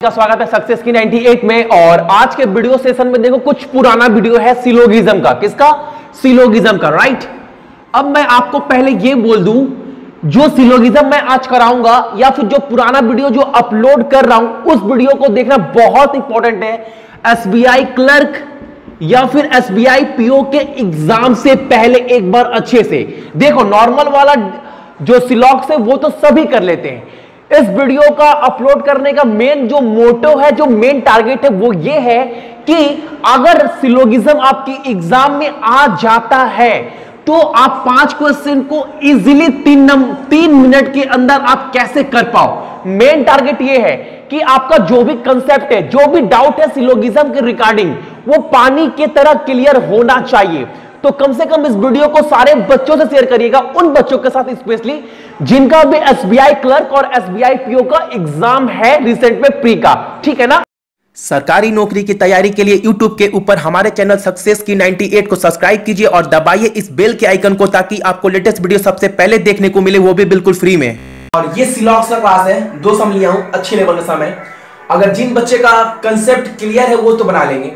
का स्वागत है सक्सेस की 98 में। और आज के वीडियो सेशन में देखो कुछ पुराना वीडियो है सिलोगिज्म का। किसका? सिलोगिज्म का, राइट। अब मैं आपको पहले ये बोल दूं, जो सिलोगिज्म मैं आज कराऊंगा या फिर जो पुराना वीडियो जो अपलोड कर रहा हूं उस वीडियो को देखना बहुत इंपॉर्टेंट है। एसबीआई क्लर्क या फिर एसबीआई पीओ के एग्जाम से पहले एक बार अच्छे से देखो। नॉर्मल वाला जो सिलॉक्स है वो तो सभी कर लेते हैं। इस वीडियो का अपलोड करने का मेन जो मोटो है, जो मेन टारगेट है वो ये है कि अगर सिलोगिज्म आपकी एग्जाम में आ जाता है तो आप 5 क्वेश्चन को इजीली 3 मिनट के अंदर आप कैसे कर पाओ। मेन टारगेट ये है कि आपका जो भी कंसेप्ट है, जो भी डाउट है सिलोगिज्म के रिगार्डिंग, वो पानी की तरह क्लियर होना चाहिए। तो कम से कम इस वीडियो को सारे बच्चों से शेयर करिएगा, उन बच्चों के साथ स्पेशली जिनका भी एसबीआई क्लर्क और एसबीआई पीओ का एग्जाम है रिसेंट में प्री का, ठीक है ना। सरकारी नौकरी की तैयारी के लिए YouTube के ऊपर हमारे चैनल सक्सेस की 98 को सब्सक्राइब कीजिए और दबाइए इस बेल के आइकन को, ताकि आपको लेटेस्ट वीडियो सबसे पहले देखने को मिले, वो भी बिल्कुल फ्री में। और ये सिलॉक्स का क्लास है, 2 सम लिया हूं अच्छे लेवल का समय। अगर जिन बच्चे का कंसेप्ट क्लियर है वो तो बना लेंगे।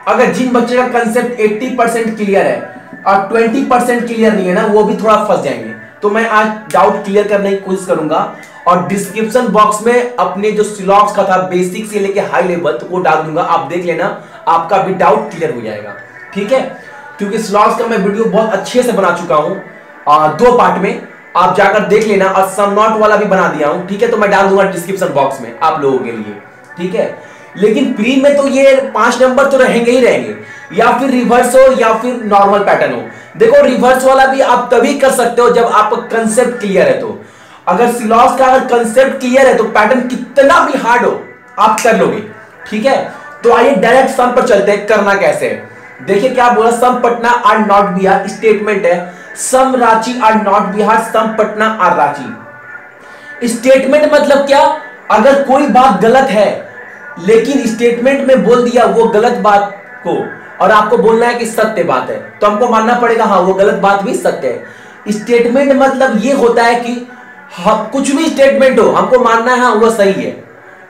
अगर जिन बच्चे का कंसेप्ट 80% क्लियर है और 20% क्लियर नहीं है ना, वो भी थोड़ा फंस जाएंगे। तो मैं आज डाउट क्लियर करने की कोशिश करूंगा और डिस्क्रिप्शन बॉक्स में अपने जो सिलॉक्स का था बेसिक से लेके हाई लेवल तो वो डाल दूंगा, आप देख लेना, आपका भी डाउट क्लियर हो जाएगा, ठीक है। क्योंकि सिलॉक्स का मैं वीडियो बहुत अच्छे से बना चुका हूं 2 पार्ट में, आप जाकर देख लेना। और सम नॉट वाला भी बना दिया हूं, ठीक है। तो मैं डाल दूंगा डिस्क्रिप्शन बॉक्स में आप लोगों के लिए, ठीक है। लेकिन प्री में तो ये 5 नंबर तो रहेंगे ही रहेंगे, या फिर रिवर्स हो या फिर नॉर्मल पैटर्न हो। देखो रिवर्स वाला भी आप तभी कर सकते हो जब आपका कंसेप्ट क्लियर है। तो अगर सिलॉक्स का अगर कंसेप्ट क्लियर है तो पैटर्न कितना भी हार्ड हो आप कर लोगे, ठीक है। तो आइए डायरेक्ट सम पर चलते हैं, करना कैसे है। देखिए क्या बोला, some Patna are not Bihar, statement है some Ranchi are not Bihar, some Patna are Ranchi. Statement मतलब क्या? अगर कोई बात गलत है लेकिन स्टेटमेंट में बोल दिया वो गलत बात को, और आपको बोलना है कि सत्य बात है, तो हमको मानना पड़ेगा हाँ वो गलत बात भी सत्य है। स्टेटमेंट मतलब ये होता है कि कुछ भी स्टेटमेंट हो हमको मानना है हाँ वो सही है।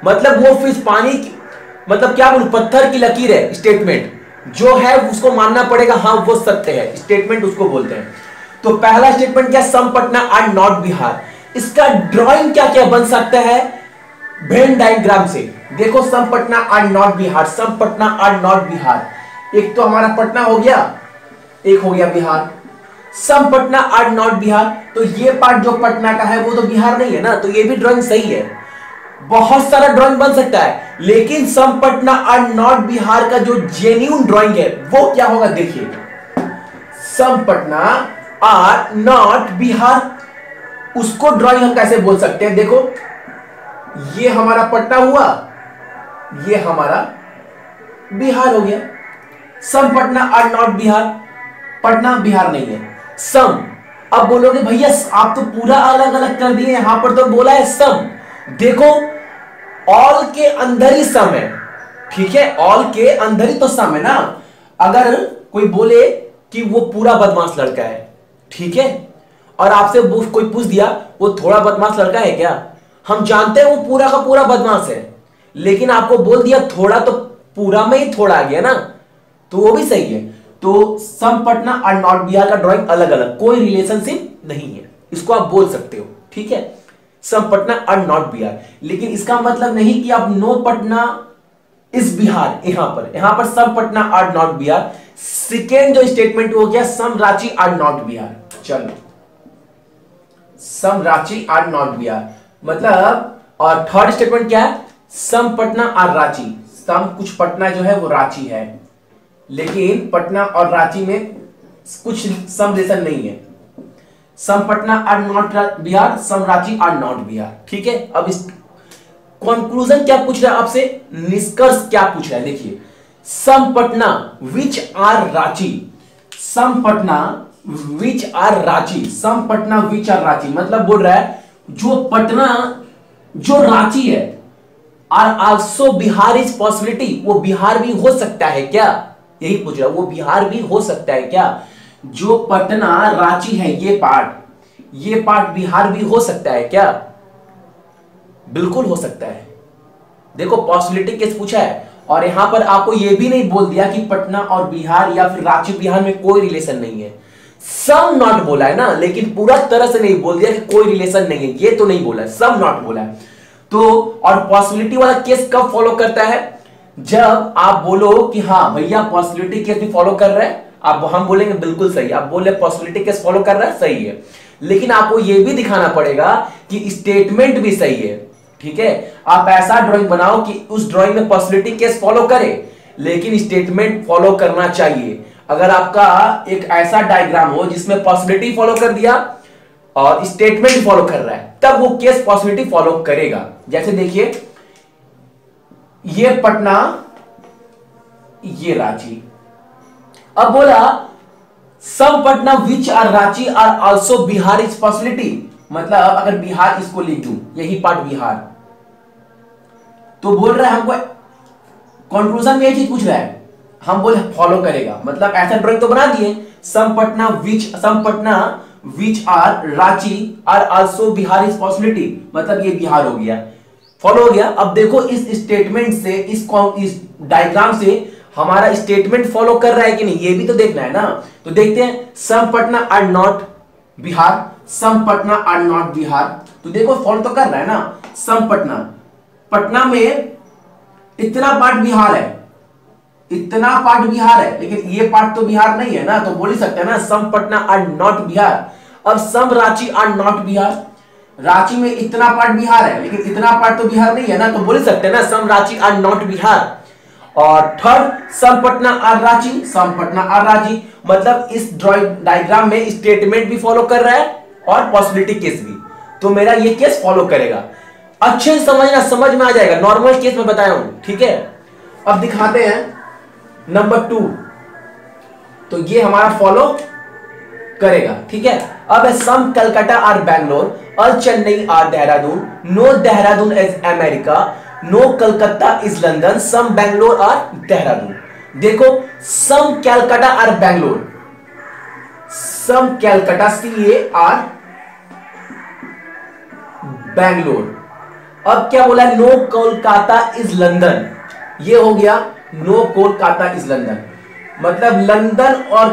मतलब वो फिश पानी की, मतलब क्या बोलूं, पत्थर की लकीर है। स्टेटमेंट जो है उसको मानना पड़ेगा हाँ वो सत्य है, स्टेटमेंट उसको बोलते हैं। तो पहला स्टेटमेंट क्या, सम पटना आर नॉट बिहार। इसका ड्रॉइंग क्या क्या बन सकता है वेन डायग्राम से। देखो some Patna are not Bihar, some Patna are not Bihar, एक तो हमारा पटना हो गया, एक हो गया Bihar. Some Patna are not Bihar, तो ये पार्ट जो पटना का है वो तो बिहार नहीं है ना, तो ये भी ड्राइंग सही है। बहुत सारा ड्राइंग बन सकता है, लेकिन सम पटना आर नॉट बिहार का जो जेन्युइन ड्राइंग है वो क्या होगा, देखिए some Patna are not Bihar, उसको ड्राइंग हम कैसे बोल सकते हैं। देखो ये हमारा पटना हुआ, ये हमारा बिहार हो गया। सम पटना आर नॉट बिहार, पटना बिहार नहीं है। सम, अब बोलोगे भैया आप तो पूरा अलग अलग कर दिए, यहां पर तो बोला है सम। देखो ऑल के अंदर ही सम है, ठीक है, ऑल के अंदर ही तो सम है ना। अगर कोई बोले कि वो पूरा बदमाश लड़का है, ठीक है, और आपसे कोई पूछ दिया वो थोड़ा बदमाश लड़का है क्या, हम जानते हैं वो पूरा का पूरा बदमाश है, लेकिन आपको बोल दिया थोड़ा, तो पूरा में ही थोड़ा आ गया ना, तो वो भी सही है। तो सम पटना और नॉट बिहार का ड्राइंग अलग अलग, कोई रिलेशनशिप नहीं है, इसको आप बोल सकते हो, ठीक है, सम पटना और नॉट बिहार। लेकिन इसका मतलब नहीं कि आप नो पटना इस बिहार, यहां पर सम पटना और नॉट बिहार। सेकेंड जो स्टेटमेंट हो गया सम रांची और नॉट बिहार। चलो सम रांची और नॉट बिहार मतलब, और थर्ड स्टेटमेंट क्या है, सम पटना और रांची। सम कुछ पटना जो है वो रांची है, लेकिन पटना और रांची में कुछ सम रिलेशन नहीं है। सम पटना और नॉट बिहार, सम रांची और नॉट बिहार, ठीक है। अब इस कंक्लूजन क्या पूछ रहा है आपसे, निष्कर्ष क्या पूछ रहा है, देखिए some Patna which are Ranchi, some Patna which are Ranchi, some Patna which are Ranchi मतलब बोल रहा है जो पटना जो रांची है, are also Bihar is possibility, वो बिहार भी हो सकता है क्या, यही पूछ रहा है, वो बिहार भी हो सकता है क्या। जो पटना रांची है ये पार्ट बिहार भी हो सकता है क्या, बिल्कुल हो सकता है। देखो पॉसिबिलिटी केस पूछा है और यहां पर आपको यह भी नहीं बोल दिया कि पटना और बिहार या फिर रांची बिहार में कोई रिलेशन नहीं है। सम नॉट बोला है ना, लेकिन पूरा तरह से नहीं बोल दिया कि कोई रिलेशन नहीं है, ये तो नहीं बोला है, सम नॉट बोला है। तो और पॉसिबिलिटी वाला केस कब फॉलो करता है? जब आप बोलो कि हाँ भैया पॉसिबिलिटी केस भी फॉलो कर रहे हैं, आप हम बोलेंगे बिल्कुल सही, आप बोले पॉसिबिलिटी केस फॉलो कर रहा है, सही है, लेकिन आपको यह भी दिखाना पड़ेगा कि स्टेटमेंट भी सही है। ठीक है, आप ऐसा ड्राइंग बनाओ कि उस ड्राइंग में पॉसिबिलिटी केस फॉलो करे लेकिन स्टेटमेंट फॉलो करना चाहिए। अगर आपका एक ऐसा डायग्राम हो जिसमें पॉसिबिलिटी फॉलो कर दिया और स्टेटमेंट फॉलो कर रहा है, तब वो केस पॉसिबिलिटी फॉलो करेगा। जैसे देखिए, ये पटना, ये रांची। अब बोला some Patna which are Ranchi are also Bihar is possibility, मतलब अगर बिहार इसको लिख दूं, यही पार्ट बिहार, तो बोल रहा है हमको कंक्लूजन में ये चीज पूछ रहा है, हम बोले फॉलो करेगा, मतलब ऐसा ड्राइंग तो बना दिए, some Patna which are Ranchi are also Bihar is possibility, मतलब ये बिहार हो गया, फॉलो हो गया। अब देखो इस स्टेटमेंट से, इस डायग्राम से हमारा स्टेटमेंट फॉलो कर रहा है कि नहीं, ये भी तो देखना है ना। तो देखते हैं, some Patna are not Bihar, some Patna are not Bihar, तो देखो फॉलो तो कर रहा है ना। सम पटना, पटना में इतना पार्ट बिहार है, इतना पार्ट बिहार है, लेकिन ये पार्ट तो बिहार नहीं है ना, तो बोल ही सकते हैं ना सम पटना आर नॉट बिहार। अब सम रांची आर नॉट बिहार, रांची में इतना पार्ट बिहार है लेकिन इतना पार्ट तो बिहार नहीं है ना, तो बोल ही सकते हैं ना some Ranchi are not Bihar. और third, some Patna are Ranchi, some Patna are Ranchi, मतलब इस डायग्राम में स्टेटमेंट भी फॉलो कर रहा है और पॉसिबिलिटी केस भी, तो मेरा ये केस फॉलो करेगा। अच्छे से समझना, समझ में आ जाएगा, नॉर्मल केस में बताया हूं। ठीक है, अब दिखाते हैं नंबर 2, तो ये हमारा फॉलो करेगा। ठीक है, अब सम कलकत्ता आर बैंगलोर और Chennai are Dehradun, no Dehradun is America, no Calcutta is London, some Bangalore are Dehradun. देखो some Calcutta are Bangalore, some Calcutta CAR Bangalore. अब क्या बोला, नो कोलकाता इज लंदन, ये हो गया नो कोलकाता इज लंदन, मतलब लंदन और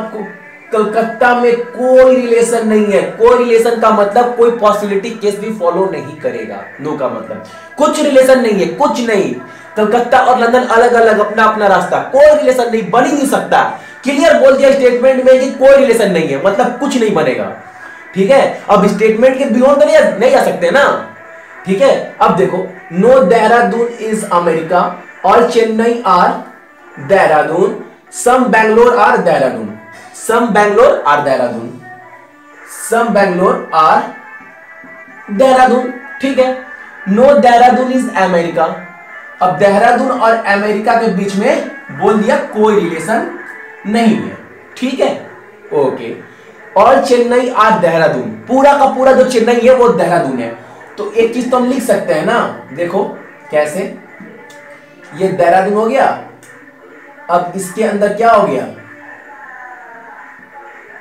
कलकत्ता में कोई रिलेशन नहीं है। कोई रिलेशन का मतलब कोई पॉसिबिलिटी केस भी फॉलो नहीं करेगा। नो का मतलब कुछ रिलेशन नहीं है, कुछ नहीं। कलकत्ता और लंदन अलग अलग, अपना अपना रास्ता, कोई रिलेशन नहीं, बन ही नहीं सकता। क्लियर बोल दिया स्टेटमेंट में कि कोई रिलेशन नहीं है, मतलब कुछ नहीं बनेगा। ठीक है, अब स्टेटमेंट के बियॉन्ड तो नहीं जा सकते ना। ठीक है, अब देखो, नो देहरादून इज अमेरिका और Chennai are Dehradun, some Bangalore are Dehradun, some Bangalore are Dehradun, some Bangalore are Dehradun. ठीक है, नो देहरादून इज अमेरिका, अब देहरादून और अमेरिका के बीच में बोल दिया कोई रिलेशन नहीं है। ठीक है, ओके। और चेन्नई आर देहरादून, पूरा का पूरा जो चेन्नई है वो देहरादून है। तो एक चीज तो हम लिख सकते हैं ना, देखो कैसे, ये देहरादून हो गया, अब इसके अंदर क्या हो गया,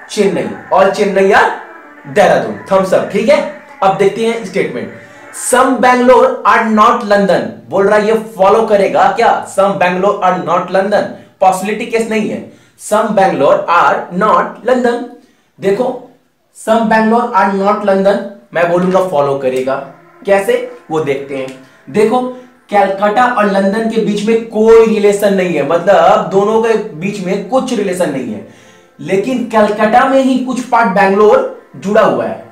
चेन्नई, और चेन्नई या देहरादून, थम्स अप। ठीक है, अब देखते हैं statement, some Bangalore are not London, बोल रहा है ये फॉलो करेगा क्या, some Bangalore are not London, possibility case नहीं है, some Bangalore are not London. देखो some Bangalore are not London, मैं बोलूंगा फॉलो करेगा, कैसे वो देखते हैं। देखो कैलकाटा और लंदन के बीच में कोई रिलेशन नहीं है, मतलब दोनों के बीच में कुछ रिलेशन नहीं है, लेकिन कलकत्ता में ही कुछ पार्ट बैंगलोर जुड़ा हुआ है,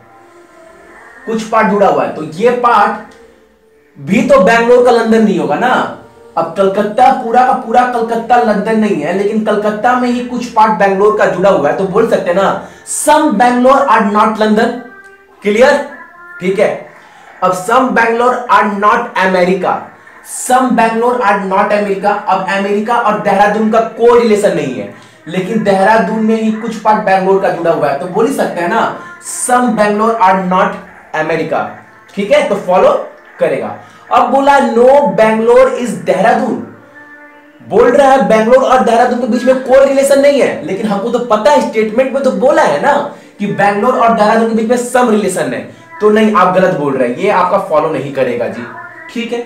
कुछ पार्ट जुड़ा हुआ है, तो ये पार्ट भी तो बैंगलोर का लंदन नहीं होगा ना। अब कलकत्ता पूरा का पूरा कलकत्ता लंदन नहीं है, लेकिन कलकत्ता में ही कुछ पार्ट बैंगलोर का जुड़ा हुआ है, तो बोल सकते हैं ना some Bangalore are not London. Clear? ठीक है, अब some Bangalore are not America, some Bangalore are not America, अब अमेरिका और देहरादून का कोई रिलेशन नहीं है, लेकिन देहरादून में ही कुछ पार्ट बैंगलोर का जुड़ा हुआ है, तो बोल ही सकते हैं ना some Bangalore are not America. ठीक है, तो फॉलो करेगा। अब बोला नो बैंगलोर इज देहरादून, बोल रहा है बैंगलोर और देहरादून के बीच में कोई रिलेशन नहीं है, लेकिन हमको तो पता है स्टेटमेंट में तो बोला है ना कि बैंगलोर और देहरादून के बीच में सम रिलेशन है, तो नहीं, आप गलत बोल रहे हैं, ये आपका फॉलो नहीं करेगा जी। ठीक है,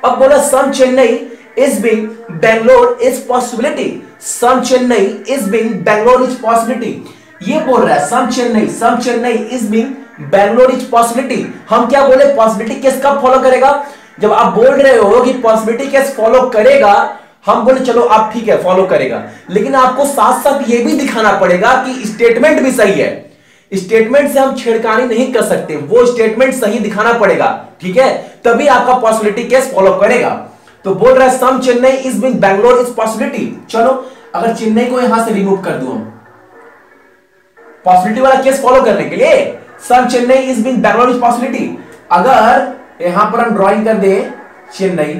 अब बोला some Chennai is being Bangalore is possibility, some Chennai is being Bangalore is possibility. ये बोल रहा है some Chennai is being Bangalore is possibility. हम क्या बोले, पॉसिबिलिटी केस कब फॉलो करेगा, जब आप बोल रहे हो कि पॉसिबिलिटी केस फॉलो करेगा, हम बोले चलो आप ठीक है फॉलो करेगा, लेकिन आपको साथ साथ ये भी दिखाना पड़ेगा कि स्टेटमेंट भी सही है। स्टेटमेंट से हम छेड़खानी नहीं कर सकते, वो स्टेटमेंट सही दिखाना पड़ेगा, ठीक है, तभी आपका पॉसिबिलिटी केस फॉलो करेगा। तो बोल रहा है some Chennai is being Bangalore is possibility. चलो अगर चेन्नई को यहां से रिमूव कर दूं हम पॉसिबिलिटी वाला केस फॉलो करने के लिए, some Chennai is being Bangalore is possibility. अगर यहां पर हम ड्राइंग कर दे चेन्नई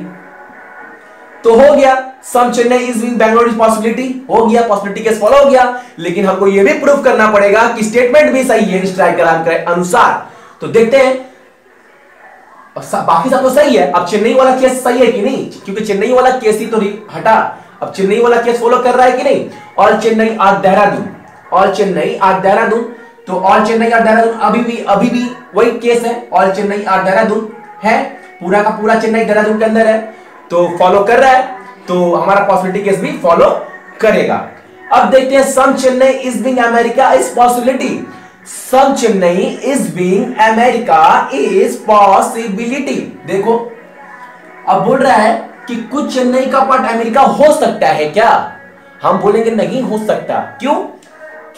तो हो गया some Chennai is being Bangalore is possibility, हो गया, पॉसिबिलिटी केस फॉलो हो गया। लेकिन हमको यह भी प्रूफ करना पड़ेगा कि स्टेटमेंट भी सही है स्ट्राइक डायग्राम के अनुसार। तो देखते हैं, बाकी सब तो सही है, अब चेन्नई वाला केस सही है कि नहीं, क्योंकि चेन्नई वाला केस ही तो हटा, अब चेन्नई वाला केस फॉलो कर रहा है कि नहीं। All Chennai are Dehradun, all Chennai are Dehradun, तो ऑल चेन्नई आर देहरादून अभी भी वही केस है, ऑल चेन्नई आर देहरादून है, पूरा का पूरा चेन्नई देहरादून के अंदर है, तो फॉलो कर रहा है, तो हमारा पॉसिबिलिटी केस भी फॉलो करेगा। अब देखते हैं some Chennai is being America is possibility, some Chennai is being America is possibility. देखो अब बोल रहा है कि कुछ चेन्नई का पार्ट अमेरिका हो सकता है क्या, हम बोलेंगे नहीं हो सकता। क्यों,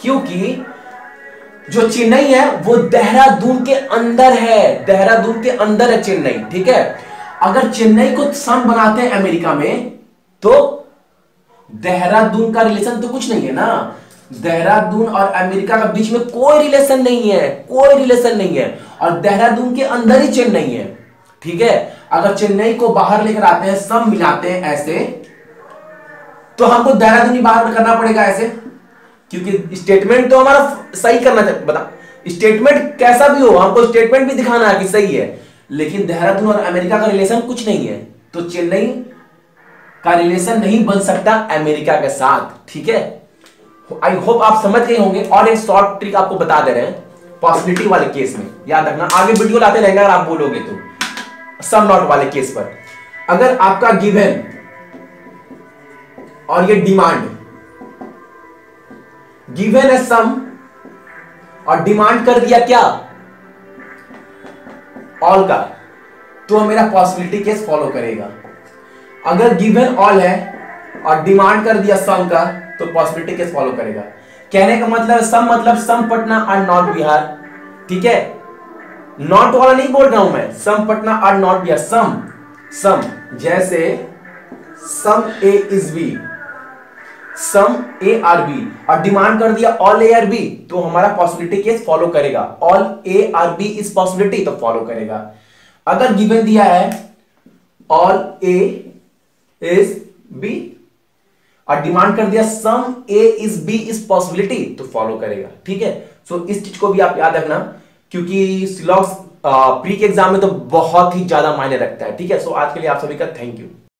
क्योंकि जो चेन्नई है वो देहरादून के अंदर है, देहरादून के अंदर है चेन्नई, ठीक है। अगर चेन्नई को सन बनाते हैं अमेरिका में तो देहरादून का रिलेशन तो कुछ नहीं है ना, देहरादून और अमेरिका के बीच में कोई रिलेशन नहीं है, कोई रिलेशन नहीं है, और देहरादून के अंदर ही चेन्नई है, ठीक है। अगर चेन्नई को बाहर लेकर आते हैं, सब मिलाते हैं ऐसे, तो हमको देहरादून ही बाहर करना पड़ेगा ऐसे, क्योंकि स्टेटमेंट तो हमारा सही करना चाहिए। बता स्टेटमेंट कैसा भी हो, हमको स्टेटमेंट भी दिखाना है कि सही है, लेकिन देहरादून और अमेरिका का रिलेशन कुछ नहीं है, तो चेन्नई का रिलेशन नहीं बन सकता अमेरिका के साथ, ठीक है। आई होप आप समझ गए होंगे, और एक शॉर्ट ट्रिक आपको बता दे रहे हैं पॉसिबिलिटी वाले केस में, याद रखना, आगे वीडियो लाते रहेंगे अगर आप बोलोगे तो। सम नॉट वाले केस पर अगर आपका गिवन और ये डिमांड, गिवन है सम और डिमांड कर दिया क्या ऑल का, तो मेरा पॉसिबिलिटी केस फॉलो करेगा। अगर गिवन ऑल है और डिमांड कर दिया सम का, तो पॉसिबिलिटी केस फॉलो करेगा। कहने का मतलब सम पटना और नॉट बिहार, ठीक है, नॉट वाला नहीं बोल रहा हूं मैं, सम पटना और नॉट बिहार, सम जैसे some A is B, some A are B, और डिमांड कर दिया ऑल ए आर बी, तो हमारा पॉसिबिलिटी केस फॉलो करेगा, all A are B is possibility, तो फॉलो करेगा। अगर गिवन दिया है ऑल ए इज बी और डिमांड कर दिया some A is B is possibility, तो फॉलो करेगा, ठीक है। सो इस चीज को भी आप याद रखना, क्योंकि सिलॉक्स प्री के एग्जाम में तो बहुत ही ज्यादा मायने रखता है, ठीक है। सो आज के लिए आप सभी का थैंक यू।